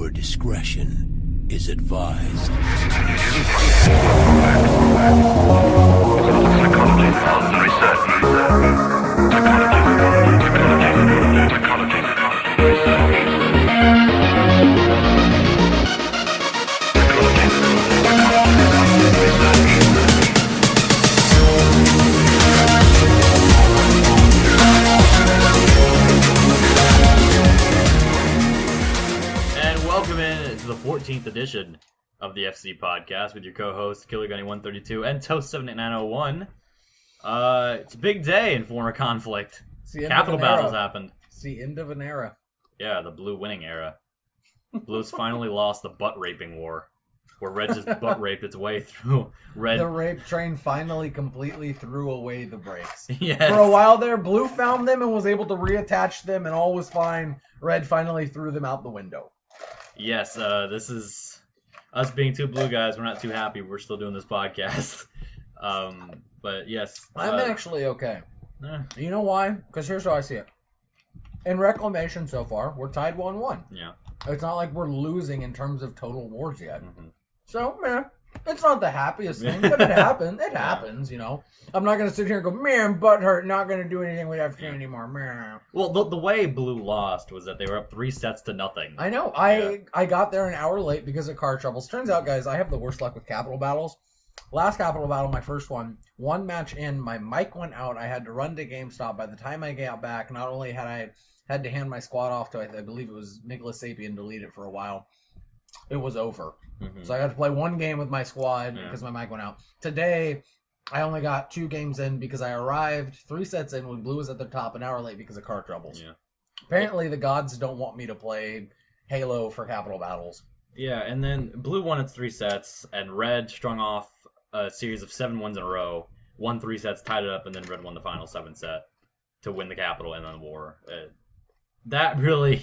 Viewer discretion is advised. And welcome in to the 14th edition of the FC podcast with your co-hosts Killer Gunny 132 and Toast 78901. It's a big day in Forerunner Conflict. Capital battles happened. It's the end of an era. Yeah, the blue winning era. Blue's finally lost the butt raping war, where Red just butt raped its way through Red. The rape train finally completely threw away the brakes. Yes. For a while there, Blue found them and was able to reattach them, and all was fine. Red finally threw them out the window. Yes, this is us being two blue guys. We're not too happy. We're still doing this podcast. But yes. I'm actually okay. Eh, You know why? Because here's how I see it. In Reclamation so far, we're tied 1-1. yeah. It's not like we're losing in terms of total wars yet. Mhm. So, man, it's not the happiest thing, but it happens. It happens, you know. I'm not going to sit here and go, man, butthurt, not going to do anything with FC anymore, man. Well, the way Blue lost was that they were up 3-0. I know. I got there an hour late because of car troubles. Turns out, guys, I have the worst luck with capital battles. Last capital battle, my first one match in, my mic went out. I had to run to GameStop. By the time I got back, not only had I had to hand my squad off to, I believe it was Nicholas Sapien to lead it for a while, it was over. Mhm. So I got to play one game with my squad Yeah. because my mic went out. Today, I only got 2 games in because I arrived 3 sets in when Blue was at the top an hour late because of car troubles. Yeah. Apparently, the gods don't want me to play Halo for capital battles. Yeah, and then Blue won its 3 sets, and Red strung off a series of 7 wins in a row, won 3 sets, tied it up, and then Red won the final 7 set to win the capital and then the war. That really,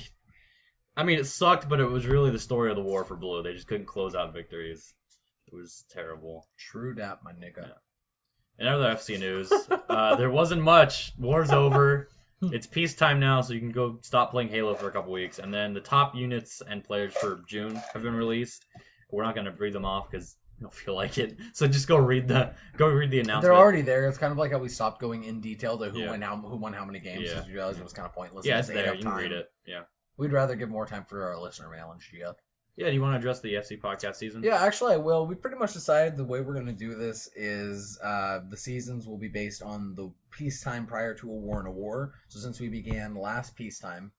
I mean, it sucked, but it was really the story of the war for Blue. They just couldn't close out victories. It was terrible. True dat, my nigga. Yeah. In other FC news, there wasn't much. War's over. It's peacetime now, so you can go stop playing Halo for a couple weeks. And then the top units and players for June have been released. We're not going to read them off because we don't feel like it. So just go read the announcement. They're already there. It's kind of like how we stopped going in detail to who Yeah. won how many games. Yeah. Because we realized it was kind of pointless. Yeah, to it's say there. up You can time. read it. Yeah. We'd rather give more time for our listener mail and shit. Yeah, do you want to address the FC podcast season? Yeah, actually I will. We pretty much decided the way we're going to do this is the seasons will be based on the peacetime prior to a war and a war. So since we began last peacetime,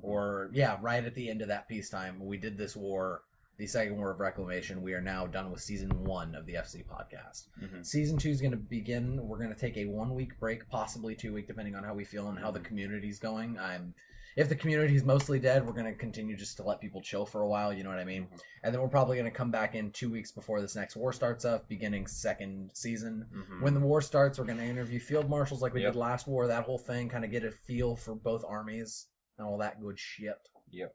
or right at the end of that peacetime, we did this war, the second war of Reclamation. We are now done with season 1 of the FC podcast. Mhm. Season 2 is going to begin. We're going to take a 1-week break, possibly 2-week, depending on how we feel and how the community's going. If the community's mostly dead, we're going to continue just to let people chill for a while, you know what I mean? And then we're probably going to come back in 2 weeks before this next war starts up, beginning second season. Mhm. When the war starts, we're going to interview field marshals like we Yep. did last war, that whole thing, kind of get a feel for both armies and all that good shit. Yep.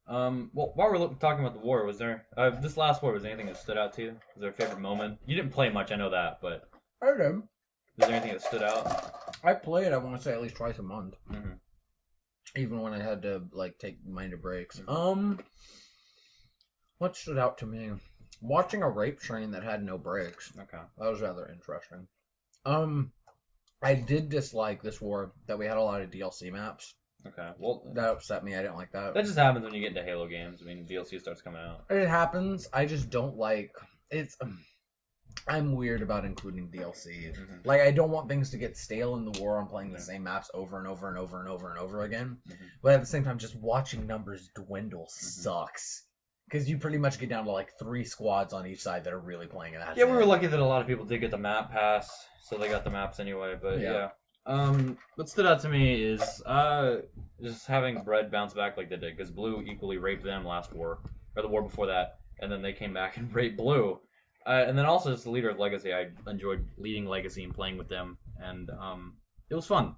Well, while we're talking about the war, was there this last war? Was there anything that stood out to you? Was there a favorite moment? You didn't play much, I know that, but I did. was there anything that stood out? I play it, I want to say, at least twice a month. Mhm. Even when I had to, take minor breaks. Mm-hmm. What stood out to me? Watching a rape train that had no brakes. Okay. That was rather interesting. I did dislike this war that we had a lot of DLC maps. Okay. Well, That upset me. I didn't like that. that just happens when you get into Halo games. I mean, DLC starts coming out. It happens. I just don't like it's. I'm weird about including DLC. Mhm. Like, I don't want things to get stale in the war on playing the same maps over and over and over and over and over again. Mhm. But at the same time, just watching numbers dwindle sucks. Because you pretty much get down to 3 squads on each side that are really playing that. Yeah, we were lucky that a lot of people did get the map pass, so they got the maps anyway. But Yeah. what stood out to me is just having Red bounce back like they did, because Blue equally raped them last war, or the war before that, and then they came back and raped Blue. And then also as the leader of Legacy, I enjoyed leading Legacy and playing with them, and it was fun.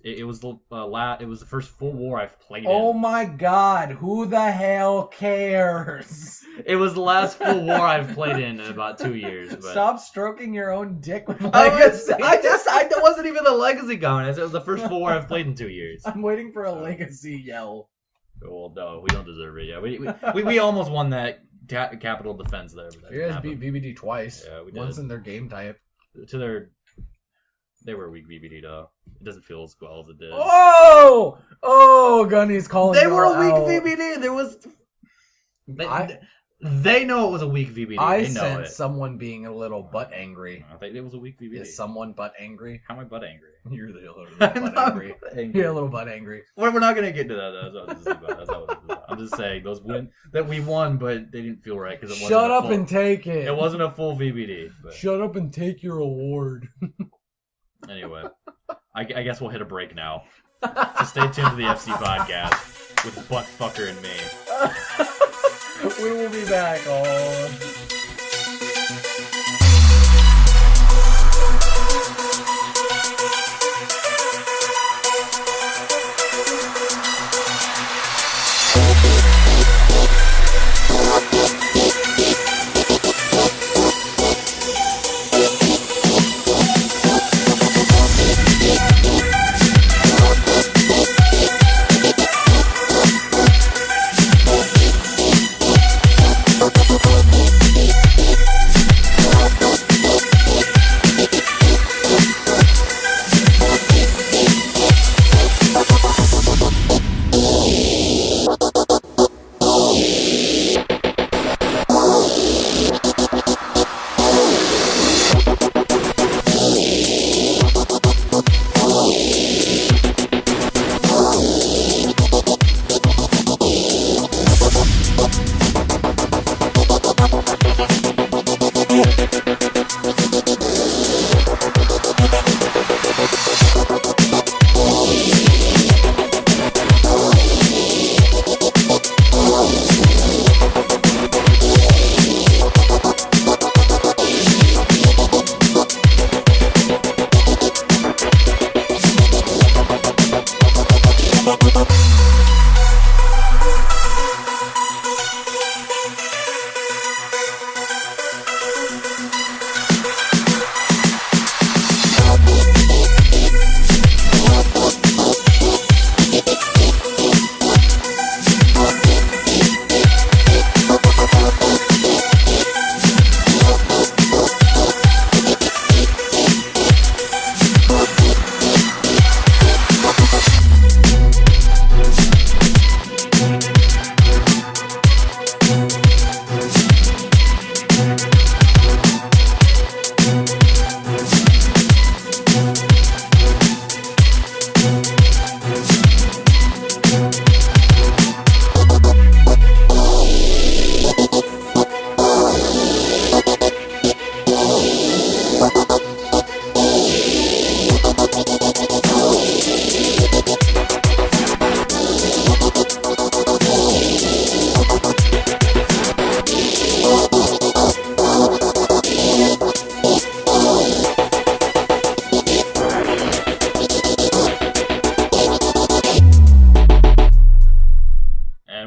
It was the first full war I've played Oh in. my god, who the hell cares? It was the last full war I've played in about 2 years. But Stop stroking your own dick with I Legacy. wasn't even a Legacy going. It was the first full war I've played in 2 years. I'm waiting for a Legacy yell. Well, no, we don't deserve it. Yeah, we almost won that capital defense there. But that You didn't guys beat happen. VBD twice. Yeah, we did. Once in their game type. They were a weak VBD though. It doesn't feel as well as it did. Oh, Gunny's calling. They were a weak out. VBD. There was. They know it was a weak VBD. I they know sense it. someone being a little butt angry. I think it was a weak VBD. Is someone butt angry? How am I butt angry? You're the little I'm butt not angry. butt angry. You're a little butt angry. We're not gonna get into that. That's not what this is about. That's not what this is about. I'm just saying that we won, but they didn't feel right because it wasn't. Shut up and take it. It wasn't a full VBD. But Shut up and take your award. anyway, I guess we'll hit a break now. So stay tuned to the FC podcast with Buttfucker and me. We will be back.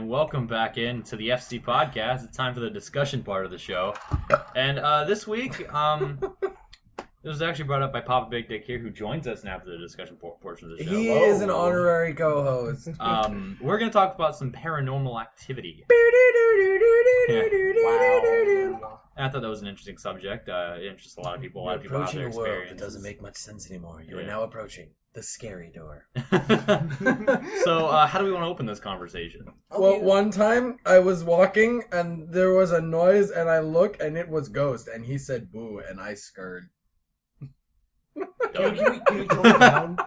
welcome back into the FC podcast. It's time for the discussion part of the show. And this week, it was actually brought up by Papa Big Dick here, who joins us now for the discussion portion of the show. He is an honorary co-host. We're going to talk about some paranormal activity. Wow. I thought that was an interesting subject. It interests a lot of people. A lot of people have their Approaching a world that experience. doesn't make much sense anymore. You are Yeah. now approaching the scary door. So, how do we want to open this conversation? Well, one time I was walking and there was a noise and I looked and it was Ghost and he said boo and I scurred. Can we tone it down?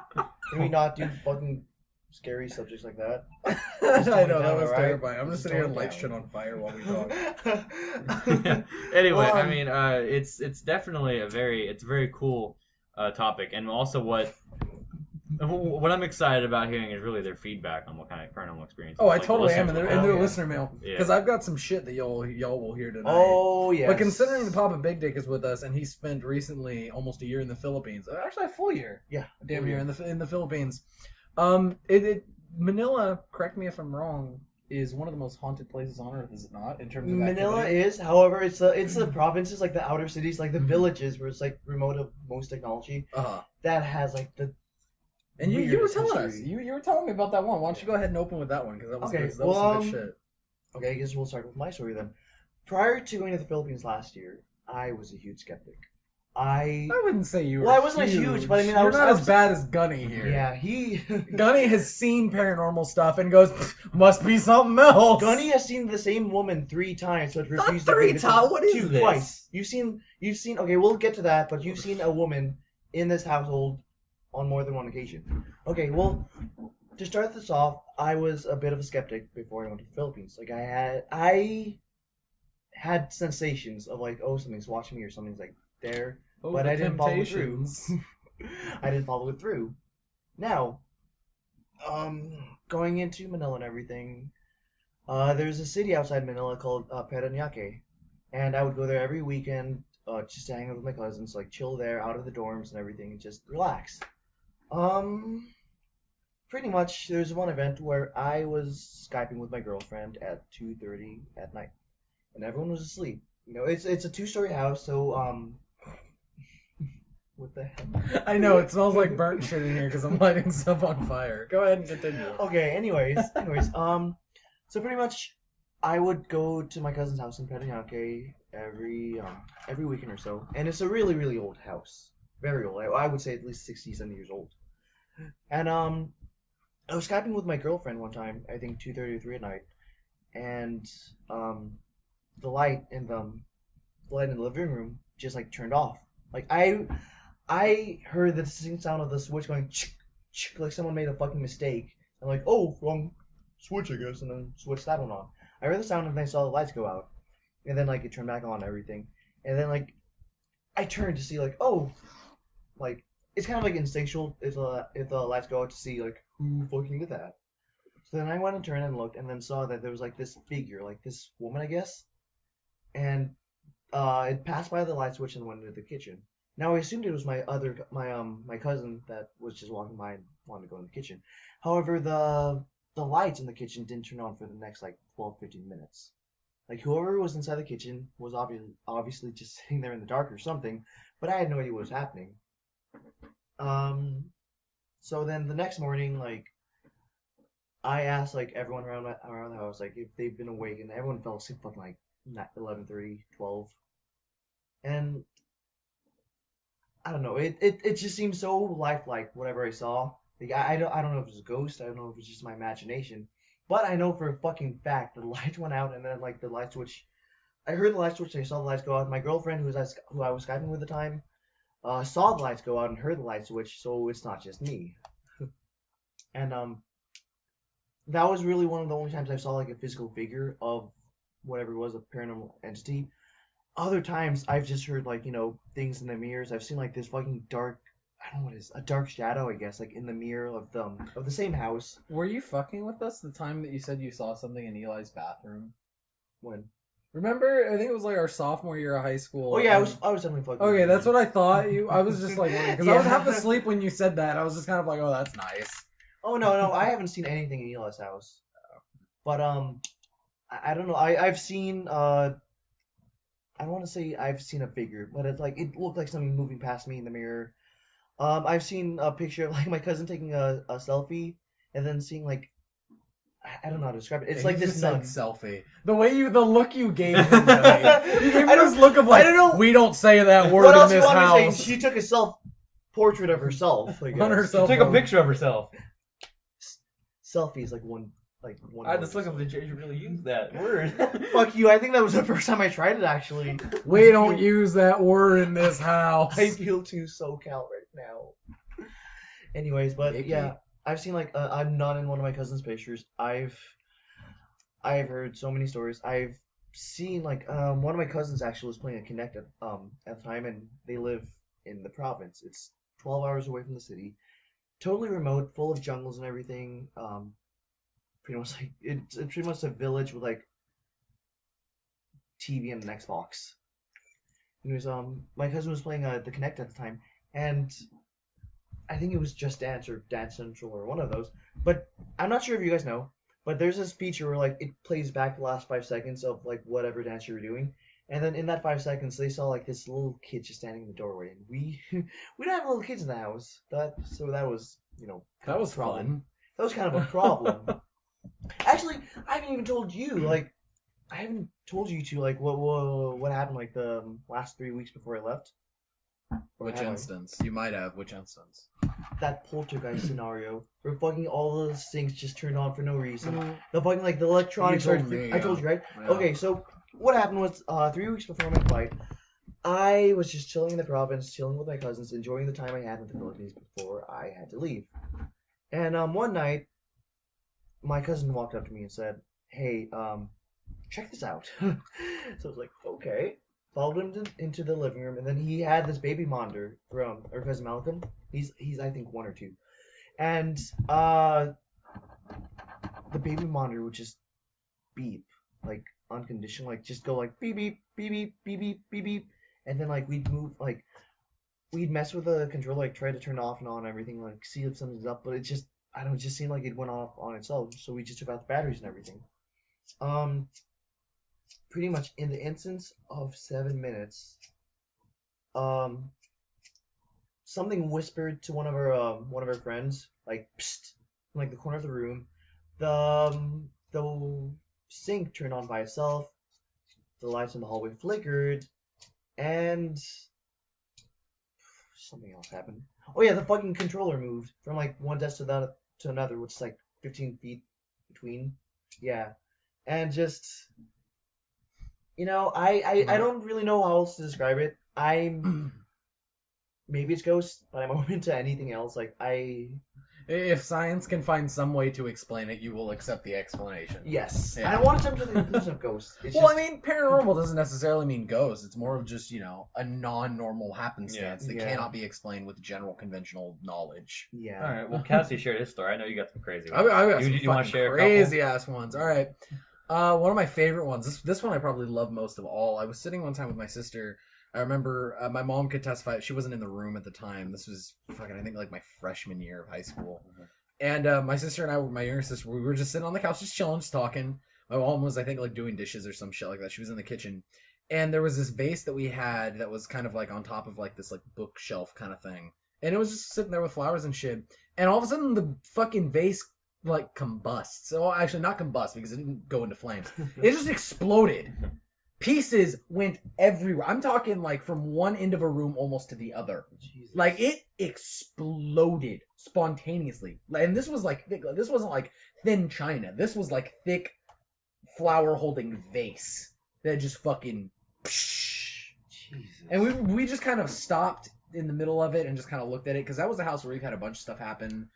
Can we not do fucking scary subjects like that? I know, that was alright? terrifying. I'm just Just sitting here tone and it light down. shit on fire while we talk. Anyway, Well, I mean, it's definitely a very cool topic, and also what I'm excited about hearing is really their feedback on what kind of paranormal experiences. Oh, I like, the totally am, listeners and will their have. listener mail. Yeah. Because I've got some shit that y'all will hear tonight. Oh yeah. But considering the Papa Big Dick is with us, and he spent recently almost a year in the Philippines, actually a full year, damn year in the Philippines. Manila, correct me if I'm wrong, is one of the most haunted places on earth, is it not? In terms of Manila activity? is, however, it's the provinces, like the outer cities, like the villages where it's like remote of most technology, Uh-huh. that has like the And you were weirdest telling us. history. You were telling me about that one. Why don't you go ahead and open with that one? Because that was Okay, good. That was some good shit. Okay, I guess we'll start with my story then. Prior to going to the Philippines last year, I was a huge skeptic. I wouldn't say you were. Well, I wasn't huge, but I mean, you're I was not I as was- bad as Gunny here. Yeah, he. Gunny has seen paranormal stuff and goes, must be something else. Gunny has seen the same woman 3 times, but Not refused to 3 be times. What is two, this? Twice. You've seen. Okay, we'll get to that, but you've seen a woman in this household on more than one occasion. Okay, well, to start this off, I was a bit of a skeptic before I went to the Philippines. Like I had sensations of like, oh, something's watching me or something's like there. Oh, But the I didn't follow it Temptations. I didn't follow it through. Now, going into Manila and everything, there's a city outside Manila called Parañaque, and I would go there every weekend just to hang out with my cousins, like chill there, out of the dorms and everything, and just relax. Pretty much, there's one event where I was Skyping with my girlfriend at 2:30 at night, and everyone was asleep. You know, it's a 2-story house, so what the hell? I know, it smells like burnt shit in here because I'm lighting stuff on fire. Go ahead and continue. Okay, anyways, so pretty much I would go to my cousin's house in Parañaque every weekend or so, and it's a really, really old house. Very old. I would say at least 60, 70 years old. And I was Skyping with my girlfriend one time, I think 2:30 or 3 at night, and the light in the living room just like turned off. Like I heard the distinct sound of the switch going like someone made a fucking mistake. I'm like, oh, wrong switch, I guess, and then switched that one on. I heard the sound and then I saw the lights go out, and then like it turned back on and everything, and then like I turned to see like, oh, like it's kind of like instinctual if the lights go out to see like who fucking did that. So then I went and turned and looked and then saw that there was like this figure, like this woman, I guess, and it passed by the light switch and went into the kitchen. Now I assumed it was my cousin that was just walking by and wanted to go in the kitchen. However, the lights in the kitchen didn't turn on for the next like 12-15 minutes. Like whoever was inside the kitchen was obviously just sitting there in the dark or something, but I had no idea what was happening. So then the next morning, like I asked like everyone around the house like if they've been awake, and everyone fell asleep fucking like 11:30, 12, and I don't know. It just seemed so lifelike whatever I saw. Like I don't know if it was a ghost. I don't know if it was just my imagination. But I know for a fucking fact the light went out and then like the light switch. I heard the light switch. I saw the lights go out. My girlfriend who I was Skyping with at the time saw the lights go out and heard the light switch. So it's not just me. And that was really one of the only times I saw like a physical figure of whatever it was, a paranormal entity. Other times I've just heard like, you know, things in the mirrors. I've seen like this fucking dark, I don't know what it is, a dark shadow, I guess, like in the mirror of the same house. Were you fucking with us the time that you said you saw something in Eli's bathroom? When? Remember, I think it was like our sophomore year of high school. Oh yeah, and- I was definitely fucking. Okay, that's what I thought. I was just like wondering because I was Yeah. half asleep when you said that. I was just kind of like, oh, that's nice. Oh no, I haven't seen anything in Eli's house. But I don't know. I've seen I don't want to say I've seen a figure, but it looked like something moving past me in the mirror. I've seen a picture of like my cousin taking a selfie and then seeing like I don't know how to describe it. It's like He this just said nun. selfie. The look you gave him, Billy. You gave I him don't- this look of like, I don't know. we don't say that word What in else you this want me to house. say? She took a self-portrait of herself. I guess. On herself. She took a picture of herself. Selfie is like one. I just look up the change really use that word. Fuck you! I think that was the first time I tried it. Actually, We don't use that word in this house. I feel too SoCal right now. Anyways, but Icky. yeah, I've seen like I'm not in one of my cousin's pictures. I've heard so many stories. I've seen like one of my cousins actually was playing a Connect at the time, and they live in the province. It's 12 hours away from the city, totally remote, full of jungles and everything. Pretty much like it's pretty much a village with like TV and an Xbox. Anyways, my cousin was playing the Connect at the time, and I think it was Just Dance or Dance Central or one of those. But I'm not sure if you guys know, but there's this feature where like it plays back the last 5 seconds of like whatever dance you were doing, and then in that 5 seconds they saw like this little kid just standing in the doorway, and we don't have little kids in the house. So that was That was problem. fun. That was kind of a problem. Actually, I haven't even told you. Like, I haven't told you to like what happened like the last 3 weeks before I left. Or Which have I? instance? You might have. Which instance? That poltergeist scenario where fucking all those things just turned on for no reason. Mm. The fucking like the electronics You told started. me, I told you, right? Yeah. Okay, so what happened was 3 weeks before my flight, I was just chilling in the province, chilling with my cousins, enjoying the time I had in the Philippines before I had to leave. And one night, my cousin walked up to me and said, "Hey, check this out." So I was like, "Okay." Followed him into the living room, and then he had this baby monitor from our cousin Malcolm. He's I think 1 or 2, and the baby monitor would just beep like unconditional, like just go like beep beep beep beep beep beep beep beep, and then like we'd mess with the controller, like try to turn it off and on everything, like see if something's up, but it just I don't know, it just seemed like it went off on itself. So we just took out the batteries and everything. Pretty much in the instance of 7 minutes, something whispered to one of our friends, like psst, in like the corner of the room. The sink turned on by itself. The lights in the hallway flickered, and something else happened. Oh yeah, the fucking controller moved from like one desk to another, which is like 15 feet between. Yeah, and just I don't really know how else to describe it. Maybe it's ghosts, but I'm open to anything else. Like If science can find some way to explain it, you will accept the explanation. yes, Yeah. I don't want to jump to the conclusion of ghosts. It's Well, just, I mean, paranormal doesn't necessarily mean ghosts. It's more of just, a non-normal happenstance that Yeah. cannot be explained with general conventional knowledge. yeah. All right. Well, Cassie shared his story. I know you got some crazy I ones. got you some want fucking to share a crazy ass ones. All right. One of my favorite ones. This one I probably love most of all. I was sitting one time with my sister. I remember my mom could testify. She wasn't in the room at the time. This was fucking, I think, like my freshman year of high school. And my sister and I, my younger sister, we were just sitting on the couch, just chilling, just talking. My mom was, I think, like doing dishes or some shit like that. She was in the kitchen. And there was this vase that we had that was kind of like on top of like this like bookshelf kind of thing. And it was just sitting there with flowers and shit. And all of a sudden the fucking vase like combusts. So actually not combust because it didn't go into flames. It just exploded. Pieces went everywhere. I'm talking like from one end of a room almost to the other. Jesus. Like it exploded spontaneously. And this was like thick. This wasn't like thin china. This was like thick flower holding vase that just fucking. Jesus. And we just kind of stopped in the middle of it and just kind of looked at it because that was a house where we've had a bunch of stuff happen.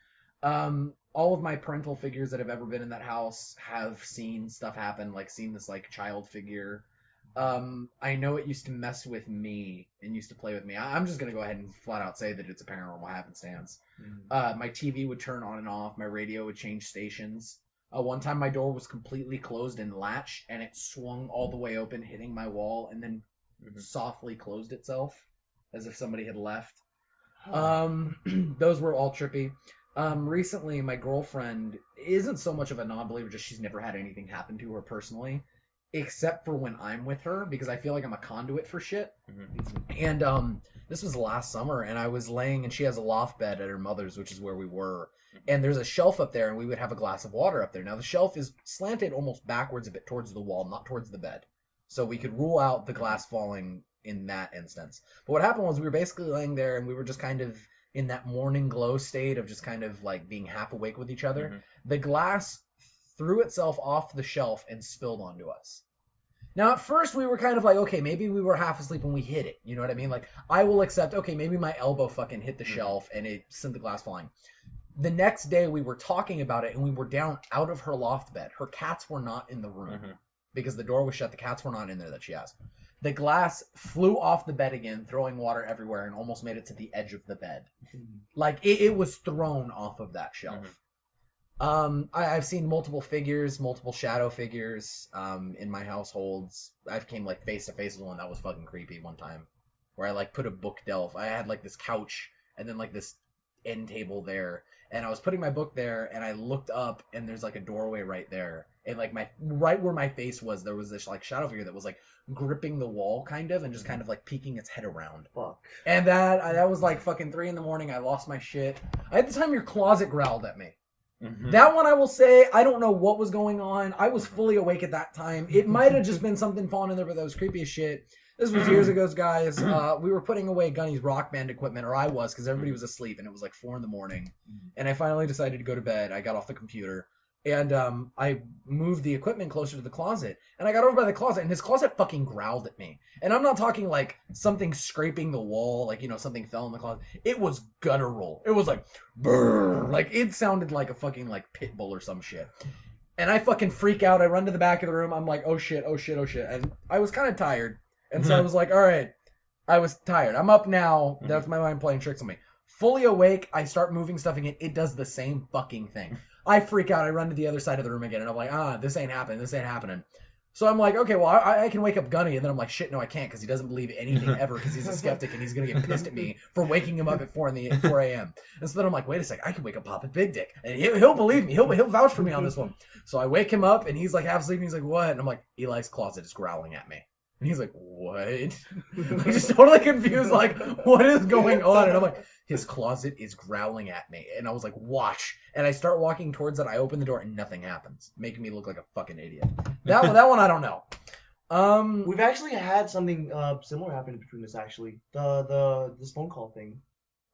All of my parental figures that have ever been in that house have seen stuff happen, like seen this like child figure. I know it used to mess with me and used to play with me. I'm just gonna go ahead and flat out say that it's a paranormal happenstance. My TV would turn on and off. My radio would change stations. One time my door was completely closed and latched, and it swung all the way open, hitting my wall, and then softly closed itself as if somebody had left. Those were all trippy. Recently, my girlfriend isn't so much of a non-believer, just she's never had anything happen to her personally, except for when I'm with her, because I feel like I'm a conduit for shit. And this was last summer, and I was laying, and she has a loft bed at her mother's, which is where we were. And there's a shelf up there, and we would have a glass of water up there. Now, the shelf is slanted almost backwards a bit towards the wall, not towards the bed. So we could rule out the glass falling in that instance. But what happened was we were basically laying there, and we were just kind of in that morning glow state of just kind of like being half awake with each other. The glass threw itself off the shelf and spilled onto us. Now, at first, we were kind of like, okay, maybe we were half asleep when we hit it. You know what I mean? Like, I will accept, okay, maybe my elbow fucking hit the shelf and it sent the glass flying. The next day, we were talking about it, and we were down out of her loft bed. Her cats were not in the room because the door was shut. The cats were not in there that she has. The glass flew off the bed again, throwing water everywhere, and almost made it to the edge of the bed. Like, it was thrown off of that shelf. I've seen multiple figures, multiple shadow figures in my households. I came like face to face with one that was fucking creepy one time, where I like put a book delf. I had like this couch and then like this end table there, and I was putting my book there, and I looked up, and there's like a doorway right there, and like right where my face was, there was this like shadow figure that was like gripping the wall kind of and just kind of like peeking its head around. Fuck. And that was like fucking 3 a.m. I lost my shit. At the time, your closet growled at me. Mm-hmm. That one, I will say, I don't know what was going on. I was fully awake at that time. It might have just been something falling in there, but that was creepy as shit. This was years ago, guys. We were putting away Gunny's Rock Band equipment, or I was, because everybody was asleep, and it was like 4 a.m. And I finally decided to go to bed. I got off the computer, and I moved the equipment closer to the closet. And I got over by the closet, and his closet fucking growled at me. And I'm not talking like something scraping the wall, like, something fell in the closet. It was guttural. It was like, brrr. Like, it sounded like a fucking, like, pit bull or some shit. And I fucking freak out. I run to the back of the room. I'm like, oh shit, oh shit, oh shit. And I was kind of tired. And so I was like, all right, I was tired. I'm up now. That's my mind playing tricks on me. Fully awake, I start moving stuff again. It does the same fucking thing. I freak out. I run to the other side of the room again. And I'm like, this ain't happening. This ain't happening. So I'm like, okay, well, I can wake up Gunny. And then I'm like, shit, no, I can't, because he doesn't believe anything ever, because he's a skeptic, and he's going to get pissed at me for waking him up at 4 a.m. And so then I'm like, wait a sec, I can wake up Papa Big Dick. And he'll believe me. He'll vouch for me on this one. So I wake him up, and he's like half asleep, and he's like, what? And I'm like, Eli's closet is growling at me. And he's like, what? I'm just totally confused, like, what is going on? And I'm like, his closet is growling at me. And I was like, watch. And I start walking towards it. I open the door, and nothing happens, making me look like a fucking idiot. That one, I don't know. We've actually had something similar happen between us, actually. This phone call thing.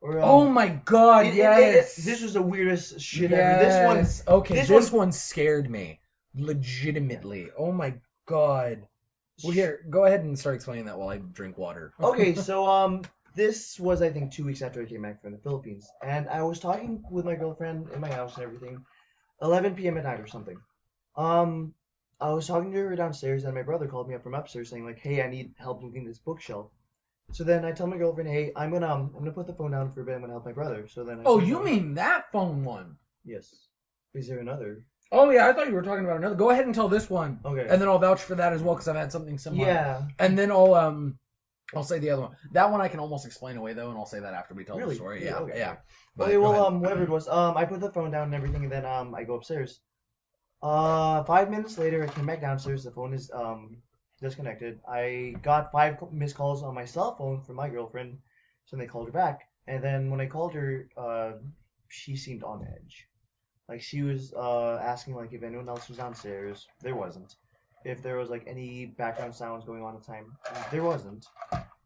Or, oh my god, yes. This was the weirdest shit yes. ever. This one scared me. Legitimately. Oh my god. Well, here, go ahead and start explaining that while I drink water. Okay, so this was, I think, 2 weeks after I came back from the Philippines, and I was talking with my girlfriend in my house and everything, 11 p.m. at night or something. I was talking to her downstairs, and my brother called me up from upstairs saying like, "Hey, I need help moving this bookshelf." So then I tell my girlfriend, "Hey, I'm gonna put the phone down for a bit. I'm gonna help my brother." So then. You mean that phone one? Yes. Is there another? Oh, yeah, I thought you were talking about another. Go ahead and tell this one. Okay. And then I'll vouch for that as well, because I've had something similar. Yeah. And then I'll say the other one. That one I can almost explain away, though, and I'll say that after we tell the story. Yeah, okay. yeah. Okay, well, whatever it was, I put the phone down and everything, and then I go upstairs. 5 minutes later, I came back downstairs. The phone is disconnected. I got 5 missed calls on my cell phone from my girlfriend, so they called her back. And then when I called her, she seemed on edge. Like, she was asking, like, if anyone else was downstairs. There wasn't. If there was, like, any background sounds going on at the time. There wasn't.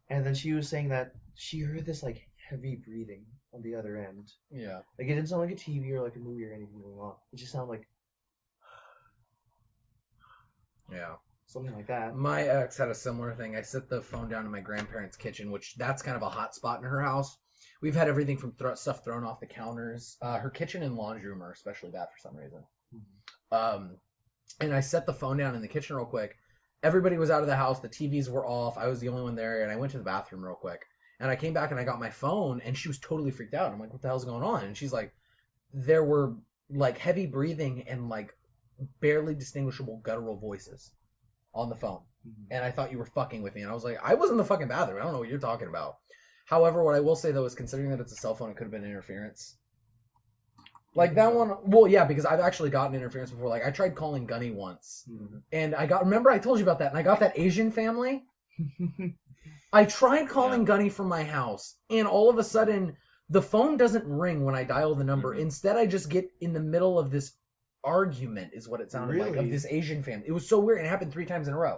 And then she was saying that she heard this, like, heavy breathing on the other end. Yeah. Like, it didn't sound like a TV or, like, a movie or anything going on. It just sounded like... Yeah. Something like that. My ex had a similar thing. I set the phone down in my grandparents' kitchen, which that's kind of a hot spot in her house. We've had everything from stuff thrown off the counters. Her kitchen and laundry room are especially bad for some reason. Mm-hmm. And I set the phone down in the kitchen real quick. Everybody was out of the house. The TVs were off. I was the only one there, and I went to the bathroom real quick. And I came back, and I got my phone, and she was totally freaked out. I'm like, what the hell's going on? And she's like, there were, like, heavy breathing and, like, barely distinguishable guttural voices on the phone. Mm-hmm. And I thought you were fucking with me. And I was like, I was in the fucking bathroom. I don't know what you're talking about. However, what I will say, though, is considering that it's a cell phone, it could have been interference. Like, that one... Well, yeah, because I've actually gotten interference before. Like, I tried calling Gunny once. Mm-hmm. And I got... Remember I told you about that? And I got that Asian family? I tried calling Gunny from my house. And all of a sudden, the phone doesn't ring when I dial the number. Mm-hmm. Instead, I just get in the middle of this argument, is what it sounded like, of this Asian family. It was so weird. It happened 3 times in a row.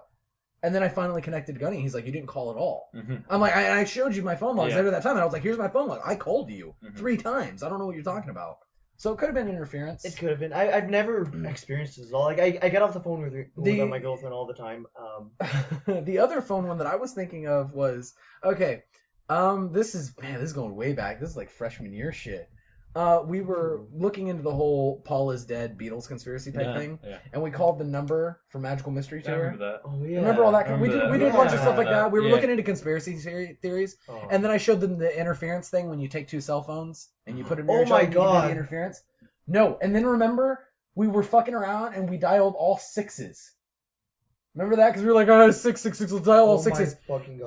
And then I finally connected to Gunny. He's like, you didn't call at all. Mm-hmm. I'm like, I showed you my phone logs later that time. And I was like, here's my phone log. I called you 3 times. I don't know what you're talking about. So it could have been interference. It could have been. I've never experienced this at all. Like, I get off the phone with my girlfriend all the time. The other phone one that I was thinking of was, okay, this is going way back. This is like freshman year shit. We were looking into the whole Paul is dead Beatles conspiracy type thing, and we called the number for Magical Mystery Tour. I remember that. Oh yeah. Remember all that? We did a bunch of stuff like that. We were looking into conspiracy theories, and then I showed them the interference thing when you take 2 cell phones and you put them near each other. Oh my god! The interference. No, and then remember we were fucking around and we dialed all 6s. Remember that? Because we were like, 666, let's dial all 6s.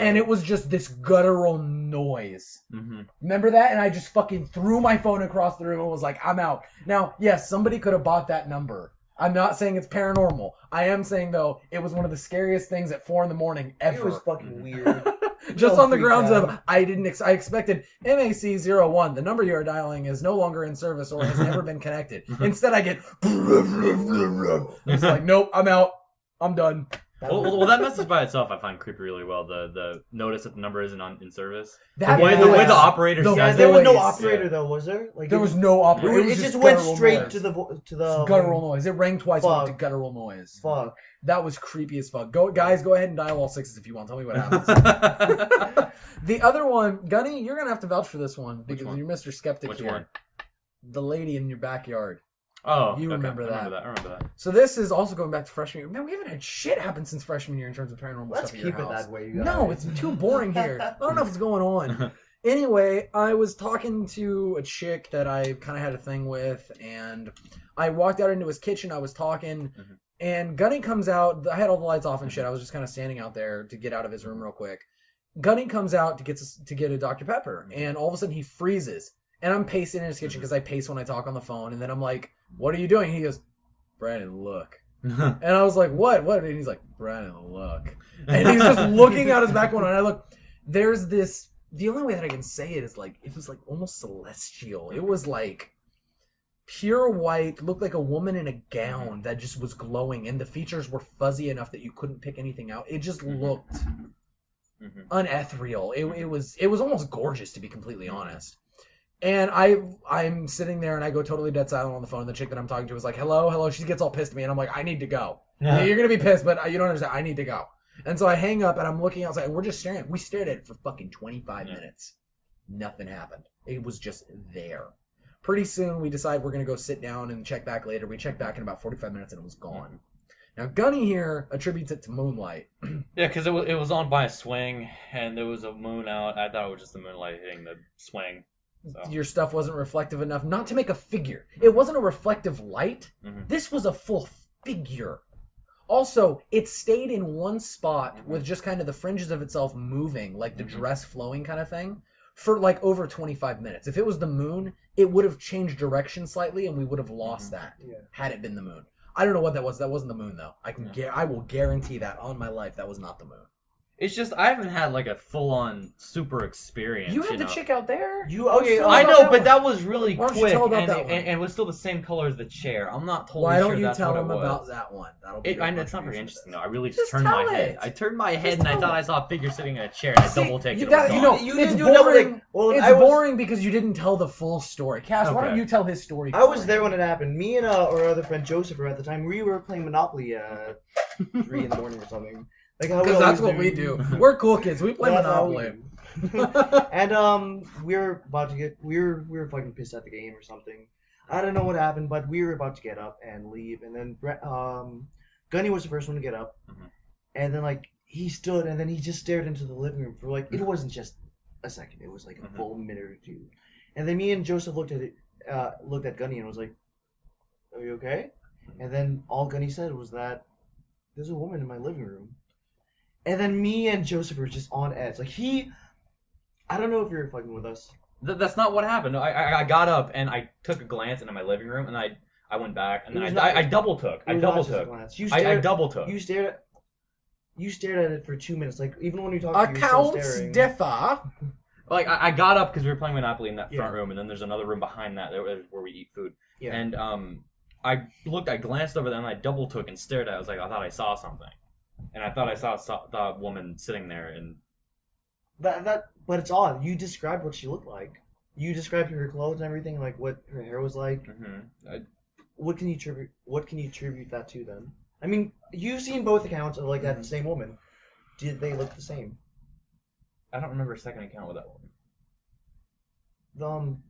And it was just this guttural noise. Mm-hmm. Remember that? And I just fucking threw my phone across the room and was like, I'm out. Now, yes, somebody could have bought that number. I'm not saying it's paranormal. I am saying, though, it was one of the scariest things at 4 a.m. ever. It was fucking weird. Just Don't on the freak grounds out. of, I expected MAC-01, the number you are dialing is no longer in service or has never been connected. Instead, I get, it's like, nope, I'm out. I'm done. Well, that message by itself I find creepy really well. The notice that the number isn't in service. That the way the voice- operator the Yeah, says there was no voice, operator though, was there? Like There was no operator. It just went guttural straight noise. to the Guttural noise. It rang twice, went to Fuck. guttural noise. Fuck. That was creepy as fuck. Guys, go ahead and dial all sixes if you want. Tell me what happens. The other one, Gunny, you're gonna have to vouch for this one because one? you're Mr. Skeptic Which here. one? The lady in your backyard. Oh, You okay. remember I that. remember that. So this is also going back to freshman year. Man, we haven't had shit happen since freshman year in terms of paranormal Let's stuff at your keep it house. that way, you guys. No, it's too boring here. I don't know what's going on. Anyway, I was talking to a chick that I kind of had a thing with, and I walked out into his kitchen. I was talking, and Gunny comes out. I had all the lights off and shit. I was just kind of standing out there to get out of his room real quick. Gunny comes out to get a Dr. Pepper, and all of a sudden he freezes. And I'm pacing in his kitchen because I pace when I talk on the phone, and then I'm like, "What are you doing?" He goes, "Brandon, look." And I was like, "What? What?" And he's like, "Brandon, look." And he's just looking out his back window, and I look. There's this. The only way that I can say it is like it was like almost celestial. It was like pure white, looked like a woman in a gown that just was glowing, and the features were fuzzy enough that you couldn't pick anything out. It just looked unethereal. It was almost gorgeous, to be completely honest. And I'm sitting there and I go totally dead silent on the phone. And the chick that I'm talking to is like, hello. She gets all pissed at me and I'm like, I need to go. Yeah. You're gonna be pissed, but you don't understand. I need to go. And so I hang up and I'm looking outside and we're just staring. We stared at it for fucking 25 minutes. Nothing happened. It was just there. Pretty soon we decide we're gonna go sit down and check back later. We checked back in about 45 minutes and it was gone. Now Gunny here attributes it to moonlight. Yeah, because it was on by a swing and there was a moon out. I thought it was just the moonlight hitting the swing. So. Your stuff wasn't reflective enough not to make a figure. It wasn't a reflective light. This was a full figure. Also, it stayed in one spot with just kind of the fringes of itself moving, like the dress flowing kind of thing, for like over 25 minutes. If it was the moon, it would have changed direction slightly and we would have lost that had it been the moon. I don't know what that was. That wasn't the moon, though. I will guarantee that on my life that was not the moon. It's just I haven't had like a full-on super experience. You had the know? chick out there? Okay, Tell I about know, that but one. that was really Why don't you quick, tell about and, that it, one? and it was still the same color as the chair. I'm not totally Why sure don't you that's tell what him it was. about that one? That'll be I know your it's not very contribution interesting to though. I really Just just turned tell my head. it. I turned my head Just and I tell thought it. I saw a figure sitting in a chair. And I double take it. You It was got, gone. you know, You it's didn't do double take. boring. Well, It's I was- boring because you didn't tell the full story. Cass, why don't Okay. you tell his story? I was there when it happened. Me and our other friend Joseph at the time. We were playing Monopoly 3 in the morning or something. Like how Because that's always what we do. We're cool kids. We play That's how we Monopoly. do. And we were about to get we were fucking pissed at the game or something. I don't know what happened, but we were about to get up and leave, and then Gunny was the first one to get up, and then like he stood and then he just stared into the living room for like it wasn't just a second, it was like a full minute or two, and then me and Joseph looked at Gunny and was like, "Are you okay?" And then all Gunny said was that there's a woman in my living room. And then me and Joseph were just on edge. Like I don't know if you're fucking with us. That's not what happened. No, I got up and I took a glance into my living room and I went back and then It was I not- double took. I It was double not just a took. glance. You I stared- double took. You stared at it for 2 minutes. Like even when you talked, you were still Accounts staring. differ. Like I got up because we were playing Monopoly in that front Yeah. room, and then there's another room behind that where we eat food. Yeah. And I glanced over there and I double took and stared at it. I was like, I thought I saw something, and I thought I saw the woman sitting there. And But it's odd. You described what she looked like. You described her clothes and everything, like what her hair was like. What can you attribute that to then? I mean, you've seen both accounts of like that same woman. Did they look the same? I don't remember a second account with that woman. Um,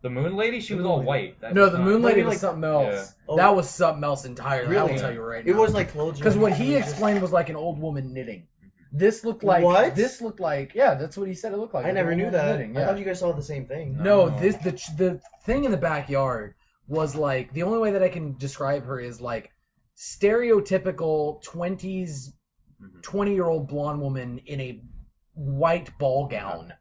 The moon lady, she The was moon all lady. white. That No, was the not- moon lady Maybe, was like- something else. Yeah. Oh. That was something else entirely. I will Really? tell you right it now. was like clothes. Because what and he it was just- explained was like an old woman knitting. This looked like What? This looked like that's what he said it looked like. I like never an knew old woman that. knitting, I yeah. thought you guys saw the same thing. No, No. the thing in the backyard was like the only way that I can describe her is like stereotypical 20-year-old blonde woman in a white ball gown.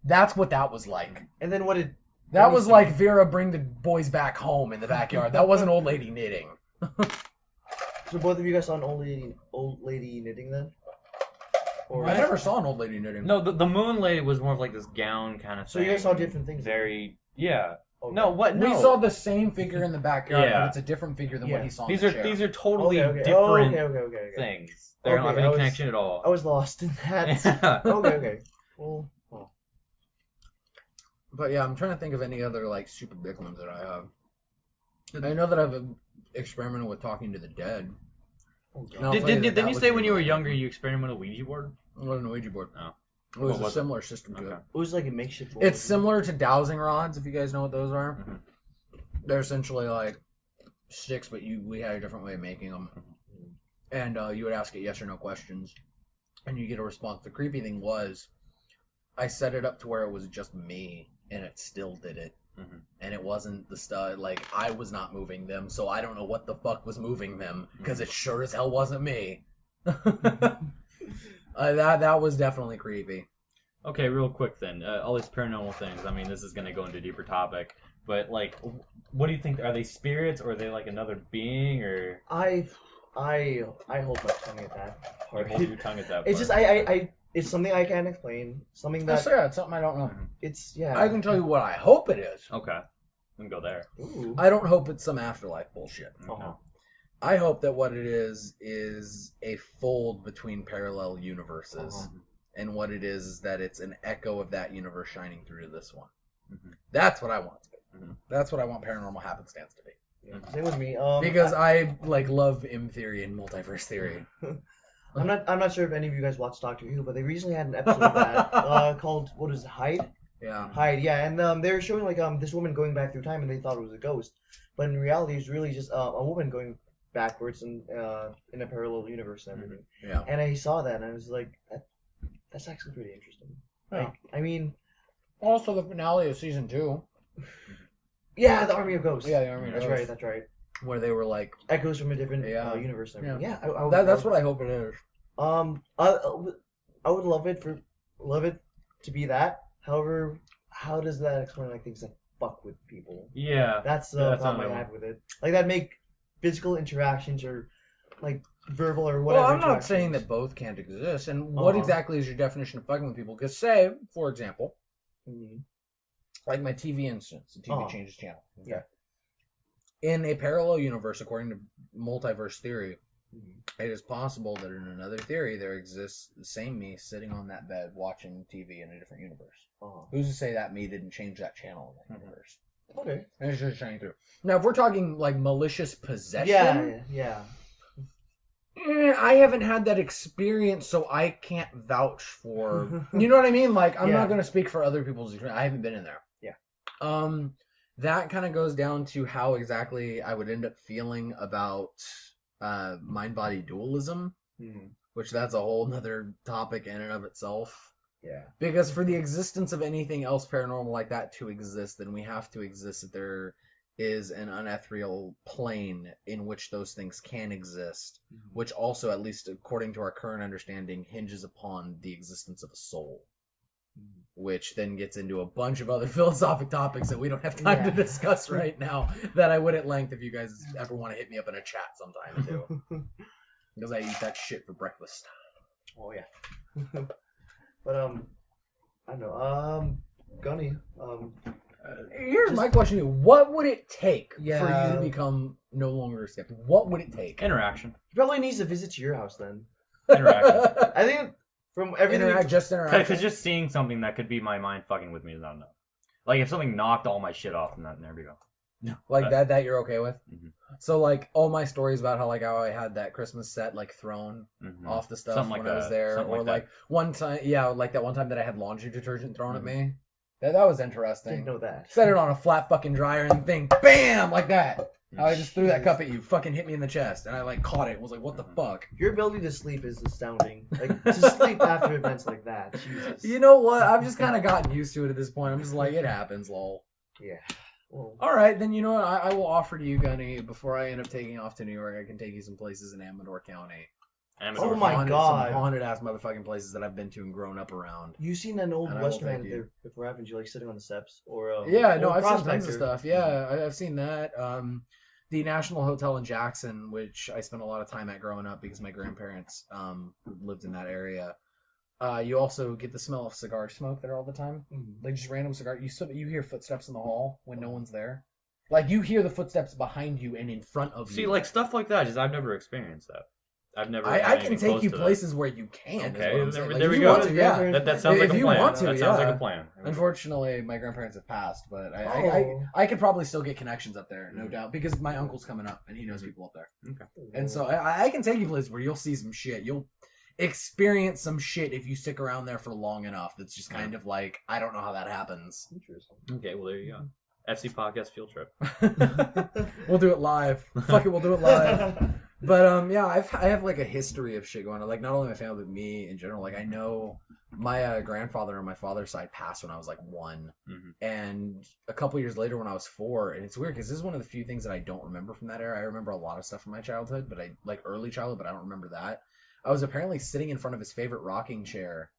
That's what that was like. And then what did? That was like Vera bring the boys back home in the backyard. That wasn't old lady knitting. So both of you guys saw an old lady knitting then? Or I never saw an old lady knitting. No, the moon lady was more of like this gown kind of So thing. you guys saw different things. Very, yeah. Okay. No, what? No. We saw the same figure in the backyard, Yeah. but it's a different figure than what he saw in These the are chair. these are totally Okay. different Okay. things. They don't have Okay, any I was- connection at all. I was lost in that. Yeah. Okay. Well. But yeah, I'm trying to think of any other like super big ones that I have. I know that I've experimented with talking to the dead. Oh, And I'll Did tell you that didn't you was say when you were really younger fun. you experimented with a Ouija board? It wasn't a Ouija board. Oh. It was What a was it? similar system to Okay. it. It was like a makeshift board. It's similar to dowsing rods, if you guys know what those are. Mhm. They're essentially like sticks, but we had a different way of making them. And you would ask it yes or no questions, and you get a response. The creepy thing was, I set it up to where it was just me, and it still did it. Mhm. And it wasn't the stuff, like, I was not moving them, so I don't know what the fuck was moving them, because it sure as hell wasn't me. That was definitely creepy. Okay, real quick then. All these paranormal things. I mean, this is gonna go into a deeper topic, but like, what do you think? Are they spirits, or are they like another being, or I hold my tongue at that you part. hold your tongue at that? It's part? just it's something I can't explain. Something that It's something I don't know. it's yeah. I can tell you what I hope it is. Okay, we can go there. Ooh. I don't hope it's some afterlife bullshit. Uh-huh. I hope that what it is a fold between parallel universes. Uh-huh. And what it is that it's an echo of that universe shining through to this one. Mhm. That's what I want to be. Mhm. That's what I want paranormal happenstance to be. Yeah, same with me. Because I like love M theory and multiverse theory. I'm not sure if any of you guys watched Doctor Who, but they recently had an episode of that called what is it, Hyde? Yeah. Hyde, yeah, and they were showing like this woman going back through time, and they thought it was a ghost, but in reality, it was really just a woman going backwards in a parallel universe and everything. Yeah. And I saw that, and I was like, that's actually pretty interesting. Yeah. Like, I mean, Also, the finale of season 2. yeah, the Army of Ghosts. Yeah, the Army of That's Ghosts. right. That's right. Where they were like, Echoes from a different Yeah. universe and everything. Yeah, that's what I hope it is. I would love it to be that. However, how does that explain like things that fuck with people? Yeah. That's the That's problem I another had with it. Like that make physical interactions or like verbal or whatever. Well, I'm not saying interactions. that both can't exist. And what exactly is your definition of fucking with people? Because say, for example, Mhm. like my TV instance, the TV Uh-huh. changes channel. Okay. Yeah. In a parallel universe, according to multiverse theory, Mhm. it is possible that in another theory there exists the same me sitting on that bed watching TV in a different universe. Who's to say that me didn't change that channel in that universe? Okay. And it's just shining through. Now, if we're talking like malicious possession, Yeah. I haven't had that experience, so I can't vouch for. You know what I mean? Like, I'm Yeah. not going to speak for other people's experience. I haven't been in there. Yeah. That kind of goes down to how exactly I would end up feeling about mind-body dualism, Mhm. which that's a whole nother topic in and of itself. Yeah. Because for the existence of anything else paranormal like that to exist, then we have to exist that there is an unethereal plane in which those things can exist, Mhm. which also, at least according to our current understanding, hinges upon the existence of a soul, Mhm. which then gets into a bunch of other philosophic topics that we don't have time to Yeah. discuss right now, that I would at length if you guys ever want to hit me up in a chat sometime too, because I eat that shit for breakfast. Oh yeah. But I don't know. Gunny. Here's my question to you. What would it take for Yeah. you to become no longer a skeptic? What would it take? Interaction. He probably needs to visit to your house then. Interaction. I think from everything. Just interaction. Because just seeing something that could be my mind fucking with me is not enough. Like if something knocked all my shit off, and there we go. Like that you're okay with? Mhm. So like all my stories about how I had that Christmas set like thrown Mhm. off the stuff Something like when I was that. there, Something or like like that. one time, like that one time that I had laundry detergent thrown at Mm-hmm. me. That was interesting. Didn't know that. Set it on a flat fucking dryer and thing, bam, like that. I just threw that Jesus. cup at you, fucking hit me in the chest, and I like caught it. And was like, what the fuck? Your ability to sleep is astounding. Like to sleep after events like that. Jesus. You know what? I've just kind of gotten used to it at this point. I'm just like, it happens, lol. Yeah. Well. All right, then you know what? I will offer to you, Gunny, before I end up taking off to New York, I can take you some places in Amador County. Oh my God. Some haunted ass motherfucking places that I've been to and grown up around. You seen that old And I will Western take ad you. there before haven't you? Like sitting on the steps or Yeah, no, old I've seen tons of Prospector. stuff. Yeah, I've seen that. the National Hotel in Jackson, which I spent a lot of time at growing up because my grandparents lived in that area. You also get the smell of cigar smoke there all the time. Like just random cigar. You hear footsteps in the hall when no one's there. Like you hear the footsteps behind you and in front of you. See, like stuff like that. Just I've never experienced that. I've never. I can take you places where you can. Okay, there we go. Yeah, that sounds like a plan. If you want to, that sounds like a plan. Unfortunately, my grandparents have passed, but I could probably still get connections up there, no doubt, because my uncle's coming up and he knows people up there. Okay. And so I can take you places where you'll see some shit. You'll experience some shit if you stick around there for long enough. That's just kind of like, I don't know how that happens. Interesting. Okay, well there you go. FC Podcast field trip. We'll do it live. Fuck it, we'll do it live. But yeah, I have like a history of shit going on. Like not only my family, but me in general. Like I know my grandfather on my father's side passed when I was like 1, and a couple years later when I was 4. And it's weird because this is one of the few things that I don't remember from that era. I remember a lot of stuff from my childhood, but I like early childhood, but I don't remember that. I was apparently sitting in front of his favorite rocking chair.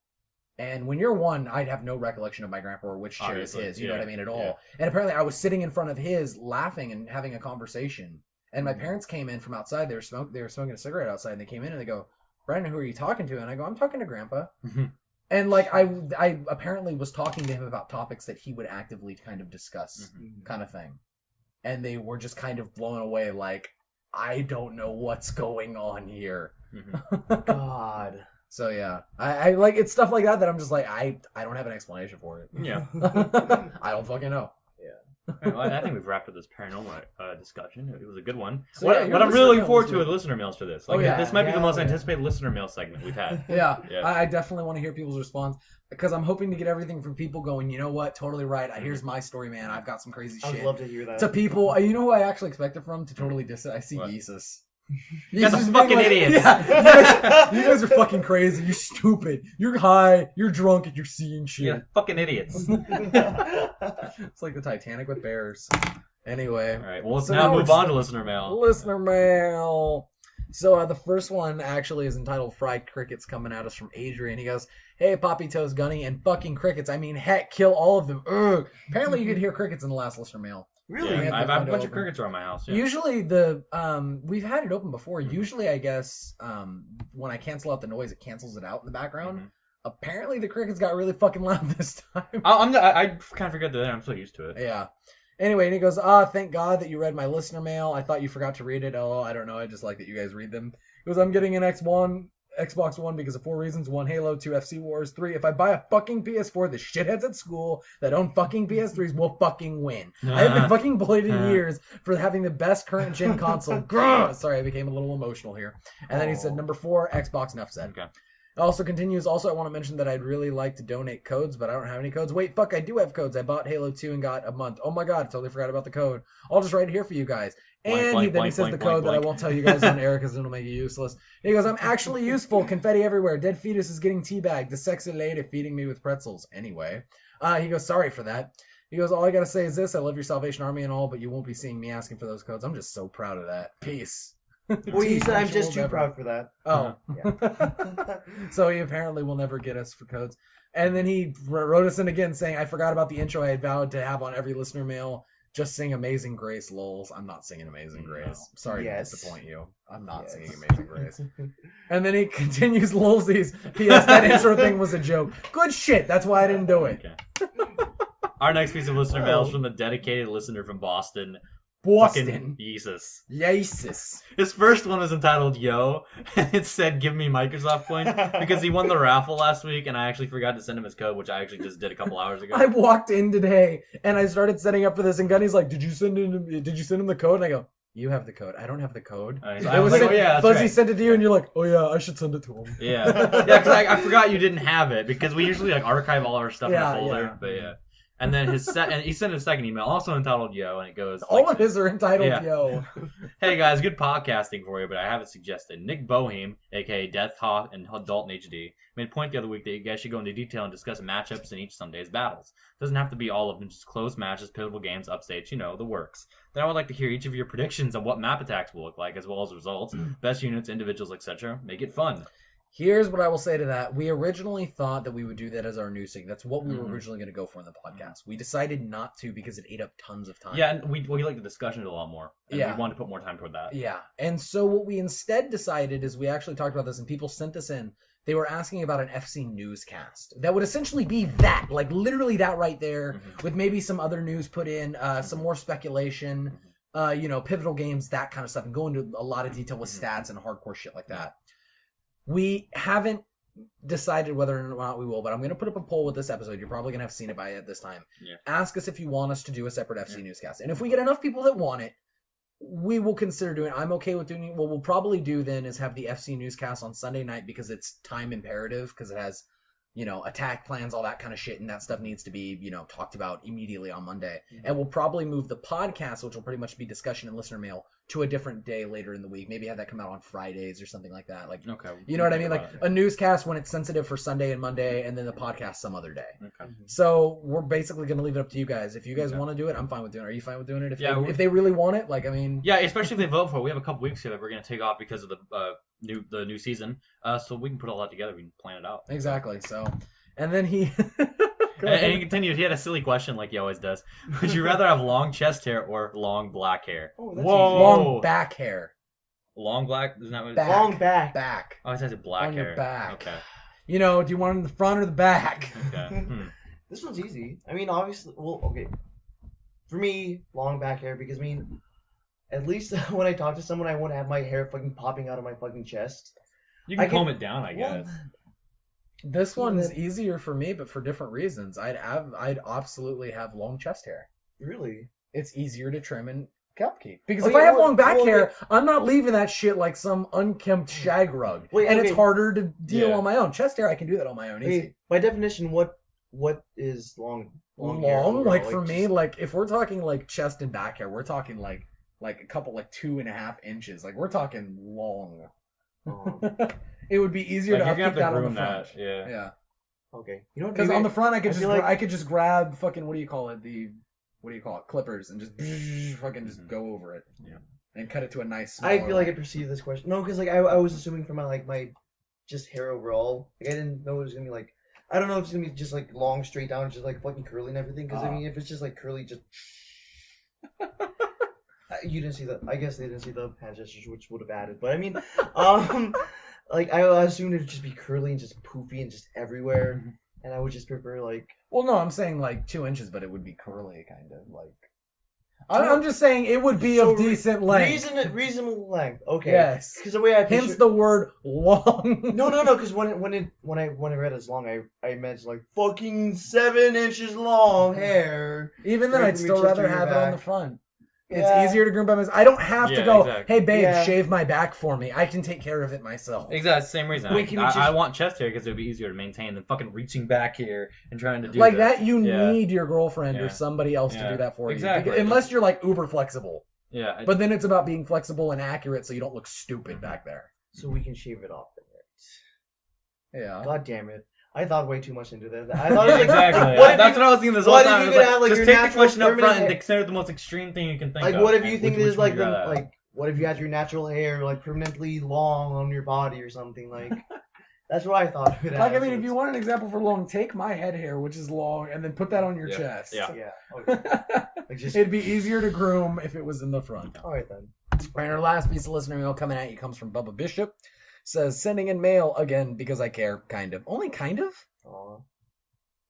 And when you're 1, I'd have no recollection of my grandpa or which chair is his. You know what I mean? At all. Yeah. And apparently I was sitting in front of his laughing and having a conversation. And my parents came in from outside. They were smoking a cigarette outside. And they came in and they go, Brandon, who are you talking to? And I go, I'm talking to Grandpa. And like I apparently was talking to him about topics that he would actively kind of discuss, kind of thing. And they were just kind of blown away like, I don't know what's going on here. God. So yeah, I like it's stuff like that I'm just like I don't have an explanation for it. Yeah. I don't fucking know. Right, well, I think we've wrapped up this paranormal discussion. It was a good one. So, what yeah, I'm really looking forward to are the listener mails for this. Like, yeah. This might be the most anticipated listener mail segment we've had. Yeah. Yeah. I definitely want to hear people's response because I'm hoping to get everything from people going, you know what, totally right. Here's my story, man. I've got some crazy shit. I'd love to hear that. To people, you know who I actually expect it from to totally diss it? I see Jesus. You guys are fucking idiots. Yeah, you guys are fucking crazy. You're stupid. You're high. You're drunk and you're seeing shit. Yeah, fucking idiots. It's like the Titanic with bears. Anyway. All right. Well, let's now move on to listener mail. Listener mail. So the first one actually is entitled Fried Crickets, coming at us from Adrian. He goes, hey, Poppy Toes Gunny and fucking crickets. I mean, heck, kill all of them. Ugh. Apparently you could hear crickets in the last listener mail. Really? Yeah, I have a bunch of crickets around my house. Yeah. Usually we've had it open before. Usually I guess when I cancel out the noise, it cancels it out in the background. Apparently the crickets got really fucking loud this time. I kind of forgot that. I'm so used to it. Yeah. Anyway, and he goes, thank God that you read my listener mail. I thought you forgot to read it. Oh, I don't know. I just like that you guys read them. He goes, I'm getting an Xbox One because of 4 reasons. 1, Halo. 2, FC Wars. 3, if I buy a fucking PS4, the shitheads at school that own fucking PS3s will fucking win. I have been fucking bullied in years for having the best current gen console. Grr! Sorry, I became a little emotional here. And then he said, number 4, Xbox, enough said. Okay. Also continues, also I want to mention that I'd really like to donate codes, but I don't have any codes. Wait, fuck, I do have codes. I bought Halo 2 and got a month. Oh my god, I totally forgot about the code. I'll just write it here for you guys. And then he says the code that I won't tell you guys on air because it'll make you useless. He goes, I'm actually useful. Confetti everywhere. Dead fetus is getting teabagged. The sexy lady feeding me with pretzels. Anyway. He goes, sorry for that. He goes, all I gotta say is this. I love your Salvation Army and all, but you won't be seeing me asking for those codes. I'm just so proud of that. Peace. Well, you said I'm just too proud for that. Oh. Yeah. So he apparently will never get us for codes. And then he wrote us in again saying, I forgot about the intro I had vowed to have on every listener mail. Just sing Amazing Grace, lols. I'm not singing Amazing Grace. No. Sorry to disappoint you. I'm not singing Amazing Grace. And then he continues, lolsies. P.S. That intro thing was a joke. Good shit. That's why I didn't do it. Okay. Our next piece of listener mail is from a dedicated listener from Boston. Boston. Jesus. Jesus. His first one was entitled Yo, and it said give me Microsoft points because he won the raffle last week, and I actually forgot to send him his code, which I actually just did a couple hours ago. I walked in today, and I started setting up for this, and Gunny's like, did you send him the code? And I go, you have the code. I don't have the code. I was like, oh yeah, that's Fuzzy right. sent it to you, and you're like, oh yeah, I should send it to him. Yeah, because I forgot you didn't have it, because we usually like archive all our stuff in a folder, but yeah. And then he sent a second email, also entitled Yo, and it goes... All of his are entitled Yo. Hey guys, good podcasting for you, but I have a suggestion. Nick Boheim, aka Death Hawk and Dalton HD, made a point the other week that you guys should go into detail and discuss matchups in each Sunday's battles. Doesn't have to be all of them, just close matches, pivotal games, upstates, the works. Then I would like to hear each of your predictions on what map attacks will look like, as well as results, best units, individuals, etc. Make it fun. Here's what I will say to that. We originally thought that we would do that as our news thing. That's what we were Mhm. originally going to go for in the podcast. We decided not to because it ate up tons of time. Yeah, and we like the discussion a lot more. And Yeah. we wanted to put more time toward that. Yeah. And so what we instead decided is we actually talked about this and people sent us in. They were asking about an FC newscast. That would essentially be that, like literally that right there, Mhm. with maybe some other news put in, some more speculation, pivotal games, that kind of stuff, and go into a lot of detail with stats and hardcore shit like that. We haven't decided whether or not we will, but I'm going to put up a poll with this episode. You're probably going to have seen it by this time. Yeah. Ask us if you want us to do a separate FC newscast. And if we get enough people that want it, we will consider doing it. I'm okay with doing it. What we'll probably do then is have the FC newscast on Sunday night because it's time imperative, because it has, attack plans, all that kind of shit, and that stuff needs to be, talked about immediately on Monday. Mm-hmm. And we'll probably move the podcast, which will pretty much be discussion and listener mail, to a different day later in the week. Maybe have that come out on Fridays or something like that. Like, Okay. you know what I mean? Like Okay. a newscast when it's sensitive for Sunday and Monday, and then the podcast some other day. Okay. So we're basically going to leave it up to you guys. If you guys Okay. want to do it, I'm fine with doing it. Are you fine with doing it? Yeah, If they really want it, like, I mean... Yeah, especially if they vote for it. We have a couple weeks here that we're gonna take off because of the new season. So we can put all that together. We can plan it out. Exactly. So, and then he... And he continued. He had a silly question like he always does. Would you rather have long chest hair or long black hair? Oh, that's Whoa. Long back hair. Long black? Isn't that what? Back. Long back. Back. Oh, it says it black On hair. your back. Okay. Do you want it in the front or the back? Okay. This one's easy. I mean, obviously, well, okay. For me, long back hair, because, I mean, at least when I talk to someone, I won't have my hair fucking popping out of my fucking chest. You can I can- comb it down, I Well, guess. This one's easier for me, but for different reasons. I'd absolutely have long chest hair. Really? It's easier to trim and upkeep. Because Oh, if yeah, I have well- long back well, hair, I'm not leaving that shit like some unkempt shag rug. Wait, and okay. it's harder to deal Yeah. on my own. Chest hair, I can do that on my own easy. Hey, by definition, what is long? hair Long, overall? like for me, just- like if we're talking like chest and back hair, we're talking like a couple, like 2.5 inches. Like we're talking long. Oh, It would be easier Like, to you're gonna upkeep have that to on the groom front. that. Yeah. Yeah. okay. You know what? Because maybe on the front, I could I feel like- I could just grab fucking clippers and just fucking just go over it. Yeah. And cut it to a nice. I smaller feel like I line. perceived this question. No, because like I was assuming from my just hair overall. Like I didn't know it was gonna be like. I don't know if it's gonna be just like long straight down, just like fucking curly and everything. Because I mean, if it's just like curly, just. You didn't see the. I guess they didn't see the hand gestures, which would have added. But I mean, like I assumed it'd just be curly and just poofy and just everywhere, and I would just prefer like. Well, no, I'm saying like 2 inches, but it would be curly, kind of like. I'm just saying it would be So of decent length. Reasonable length. Okay. Yes. Because the way I Hence picture. the word long. No. Because when I read as long, I meant like fucking 7 inches long hair. Even then, Right I'd from still your chest to rather your have it on back. the front. It's Yeah. easier to groom by myself. I don't have to Yeah, go, exactly. hey, babe, Yeah. shave my back for me. I can take care of it myself. Exactly, same reason. Wait, can you I just- want chest hair because it would be easier to maintain than fucking reaching back here and trying to do Like this. that, you Yeah. need your girlfriend or Yeah. somebody else to Yeah. do that for Exactly. you. Unless you're like uber flexible. Yeah. But then it's about being flexible and accurate so you don't look stupid back there. So we can shave it off. Then, Yeah. right? God damn it! I thought way too much into that. I thought it was like, exactly. What if That's you- what I was thinking this whole what if time. you It was could like, have, like, just your take the natural question up front permanent and hair- consider the most extreme thing you can think like of. what if you and think which there's would like you the rather have? like what if you had your natural hair like permanently long on your body or something like. That's what I thought. Like, I mean, if you want an example for long, take my head hair, which is long, and then put that on your Yeah. chest. Yeah. Yeah. Okay. Like just. It'd be easier to groom if it was in the front. All right then. And our last piece of listener mail coming at you comes from Bubba Bishop. Says, sending in mail again because I care, kind of. Only kind of? Aw.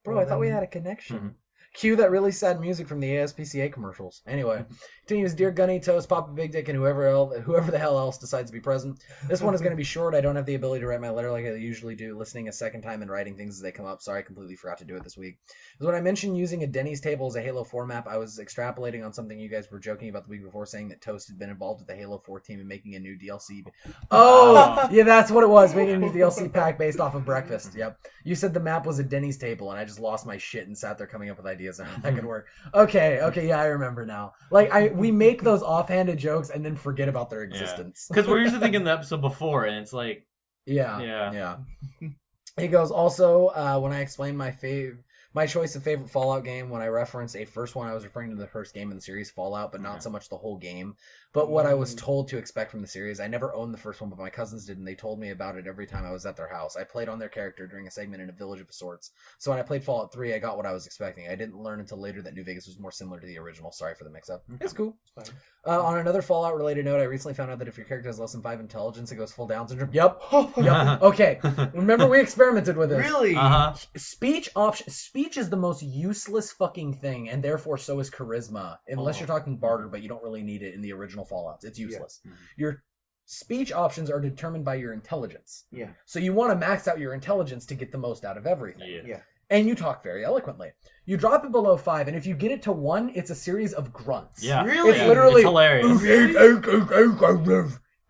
Bro, Well, I thought we then- had a connection. Mhm. Cue that really sad music from the ASPCA commercials. Anyway, continues, Dear Gunny, Toast, Papa Big Dick, and whoever the hell else decides to be present. This one is going to be short. I don't have the ability to write my letter like I usually do, listening a second time and writing things as they come up. Sorry, I completely forgot to do it this week. When I mentioned using a Denny's table as a Halo 4 map, I was extrapolating on something you guys were joking about the week before, saying that Toast had been involved with the Halo 4 team and making a new DLC. Oh, yeah, that's what it was, making a new DLC pack based off of breakfast. Yep. You said the map was a Denny's table, and I just lost my shit and sat there coming up with ideas on how that could work. Okay, yeah, I remember now. Like, we make those offhanded jokes and then forget about their existence. Because we're usually thinking the episode before, and it's like, Yeah. He goes, also, when I explained my choice of favorite Fallout game, when I referenced a first one, I was referring to the first game in the series, Fallout, but not so much the whole game. But what I was told to expect from the series, I never owned the first one, but my cousins did, and they told me about it every time I was at their house. I played on their character during a segment in a village of sorts. So when I played Fallout 3, I got what I was expecting. I didn't learn until later that New Vegas was more similar to the original. Sorry for the mix-up. It's cool. It's fine. On another Fallout-related note, I recently found out that if your character has less than 5 intelligence, it goes full Down syndrome. Yep. Okay. Remember we experimented with this. Really? Speech is the most useless fucking thing, and therefore so is charisma. Unless you're talking barter, but you don't really need it in the original Fallouts. It's useless. Yeah. Your speech options are determined by your intelligence. Yeah. So you want to max out your intelligence to get the most out of everything. Yeah. And you talk very eloquently. You drop it below 5, and if you get it to 1, it's a series of grunts. Yeah. Really? It's literally It's hilarious.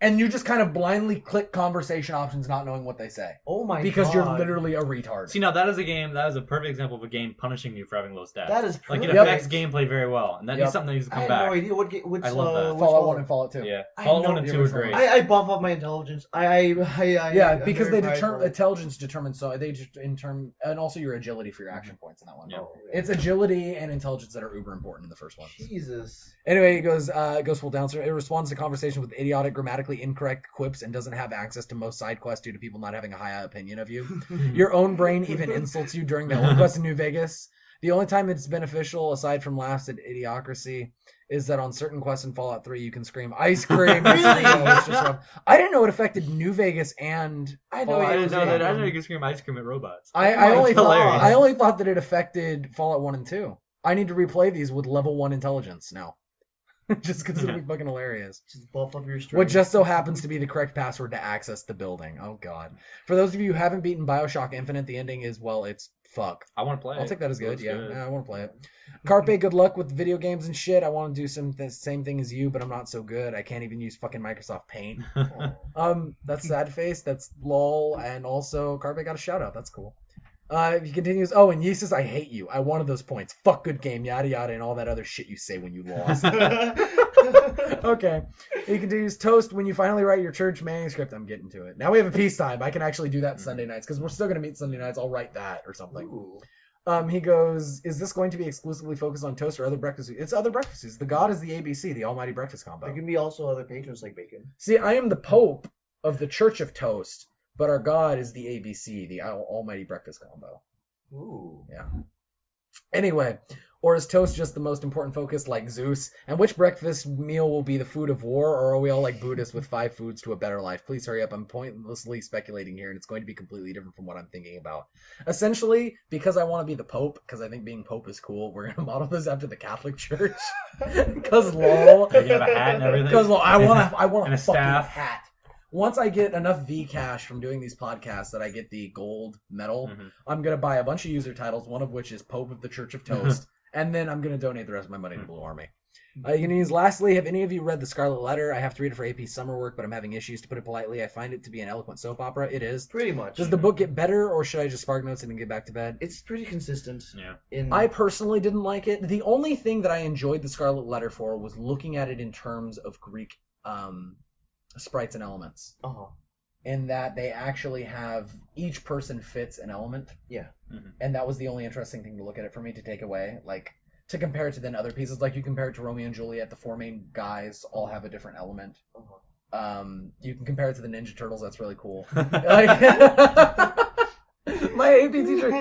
And you just kind of blindly click conversation options not knowing what they say. Oh my god. Because you're literally a retard. See, now that is a perfect example of a game punishing you for having low stats. That is like, it perfect. affects gameplay very well, and that is something that needs to I come have back. no idea which I love that. which Fallout 1 and Fallout 2. Yeah, I Fallout know 1 and the 2 are original great. one. I buff up my intelligence. Yeah, because I'm they very prideful. intelligence determines and also your agility for your action points in that one. Yeah. Oh, It's agility and intelligence that are uber important in the first one. Jesus. Anyway, it goes full down. So it responds to conversation with idiotic, grammatically incorrect quips and doesn't have access to most side quests due to people not having a high opinion of you. Your own brain even insults you during the whole quest in New Vegas. The only time it's beneficial, aside from laughs at Idiocracy, is that on certain quests in Fallout 3, you can scream ice cream. Really? I didn't know it affected New Vegas and I Fallout. didn't know you can scream ice cream at robots. I only hilarious. I only thought that it affected Fallout 1 and 2. I need to replay these with level 1 intelligence now. Just because it'll be fucking hilarious. Just buff up your strength. What just so happens to be the correct password to access the building. Oh god. For those of you who haven't beaten BioShock Infinite, the ending is, well, it's fuck. I want to play it. I'll take that as good. Looks Yeah, good. I want to play it. Carpe, good luck with video games and shit. I want to do same thing as you, but I'm not so good. I can't even use fucking Microsoft Paint. That's sad face. That's lol. And also, Carpe got a shout out. That's cool. He continues, and Yee says, I hate you. I wanted those points. Fuck, good game, yada yada, and all that other shit you say when you lost. Okay. He continues, Toast, when you finally write your church manuscript, I'm getting to it. Now we have a peacetime. I can actually do that Sunday nights, because we're still going to meet Sunday nights. I'll write that or something. Ooh. He goes, is this going to be exclusively focused on Toast or other breakfast foods? It's other breakfast foods. The God is the ABC, the almighty breakfast combo. There can be also other patrons like bacon. See, I am the Pope of the Church of Toast, but our God is the ABC, the almighty breakfast combo. Ooh. Yeah. Anyway, or is toast just the most important focus like Zeus? And which breakfast meal will be the food of war, or are we all like Buddhists with 5 foods to a better life? Please hurry up. I'm pointlessly speculating here, and it's going to be completely different from what I'm thinking about. Essentially, because I want to be the Pope, because I think being Pope is cool, we're going to model this after the Catholic Church. Because lol. You have a hat and everything. Because I want a And a fucking staff. hat. Once I get enough V cash from doing these podcasts that I get the gold medal, I'm going to buy a bunch of user titles, one of which is Pope of the Church of Toast, and then I'm going to donate the rest of my money to Blue Army. Lastly, have any of you read The Scarlet Letter? I have to read it for AP summer work, but I'm having issues, to put it politely. I find it to be an eloquent soap opera. It is. Pretty much. Does the book get better, or should I just spark notes it and get back to bed? It's pretty consistent. Yeah. I personally didn't like it. The only thing that I enjoyed The Scarlet Letter for was looking at it in terms of Greek sprites and elements. Uh-huh. In that they actually have, each person fits an element. Yeah. And that was the only interesting thing to look at it for me to take away. Like, to compare it to then other pieces, like you compare it to Romeo and Juliet, the 4 main guys all have a different element. You can compare it to the Ninja Turtles, that's really cool. My AP teacher,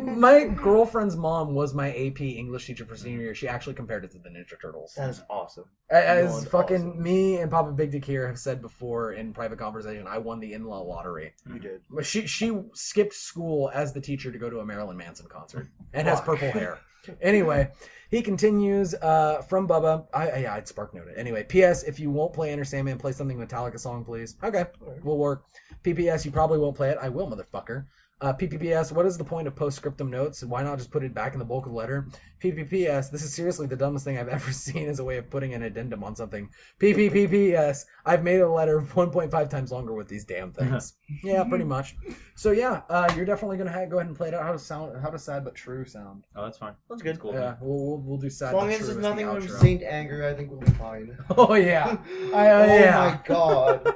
my girlfriend's mom was my AP English teacher for senior year. She actually compared it to the Ninja Turtles. That is awesome. As fucking me and Papa Big Dick here have said before in private conversation, I won the in-law lottery. You did. But she skipped school as the teacher to go to a Marilyn Manson concert and has purple hair. Anyway, he continues from Bubba. I'd spark note it. Anyway, P.S. If you won't play Enter Sandman, play something Metallica song, please. Okay, will work. P.P.S. You probably won't play it. I will, motherfucker. PPPS, what is the point of postscriptum notes? Why not just put it back in the bulk of the letter? PPPS, this is seriously the dumbest thing I've ever seen as a way of putting an addendum on something. PPPPS, I've made a letter 1.5 times longer with these damn things. Yeah, pretty much. So yeah, you're definitely gonna go ahead and play it out. How does sad but true sound? Oh, that's fine. That's good. That's cool. Yeah, we'll do sad As long but as true there's as the nothing from outro. Saint Anger, I think we'll be fine. Oh yeah. Oh Yeah. my god.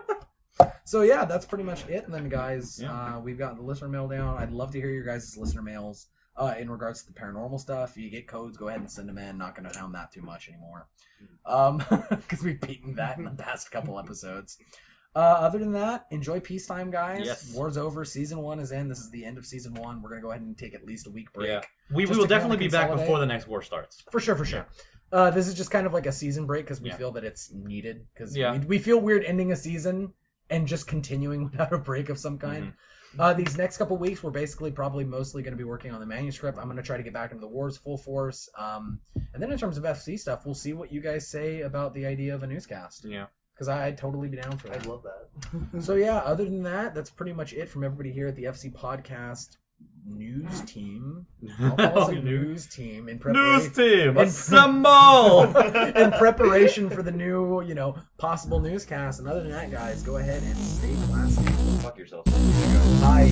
So yeah, that's pretty much it. And then guys, Yeah. we've got the listener mail down. I'd love to hear your guys' listener mails. in regards to the paranormal stuff. If you get codes, go ahead and send them in. Not going to hound that too much anymore. Because we've beaten that in the past couple episodes. Other than that, enjoy peacetime, guys. Yes. War's over. Season 1 is in. This is the end of Season 1. We're going to go ahead and take at least a week break. Yeah. We Just will to kinda definitely be back consolidate. before the next war starts. For sure. This is just kind of like a season break because we Yeah. feel that it's needed. Because Yeah. we feel weird ending a season and just continuing without a break of some kind. These next couple weeks, we're basically probably mostly going to be working on the manuscript. I'm going to try to get back into the wars full force. And then in terms of FC stuff, we'll see what you guys say about the idea of a newscast. Yeah. Because I'd totally be down for that. I love that. So yeah, other than that, that's pretty much it from everybody here at the FC Podcast news team. I'll call us a news team in preparation. News team, in- assemble! in preparation for the new, possible newscast. And other than that, guys, go ahead and stay classy. Fuck yourself. Bye.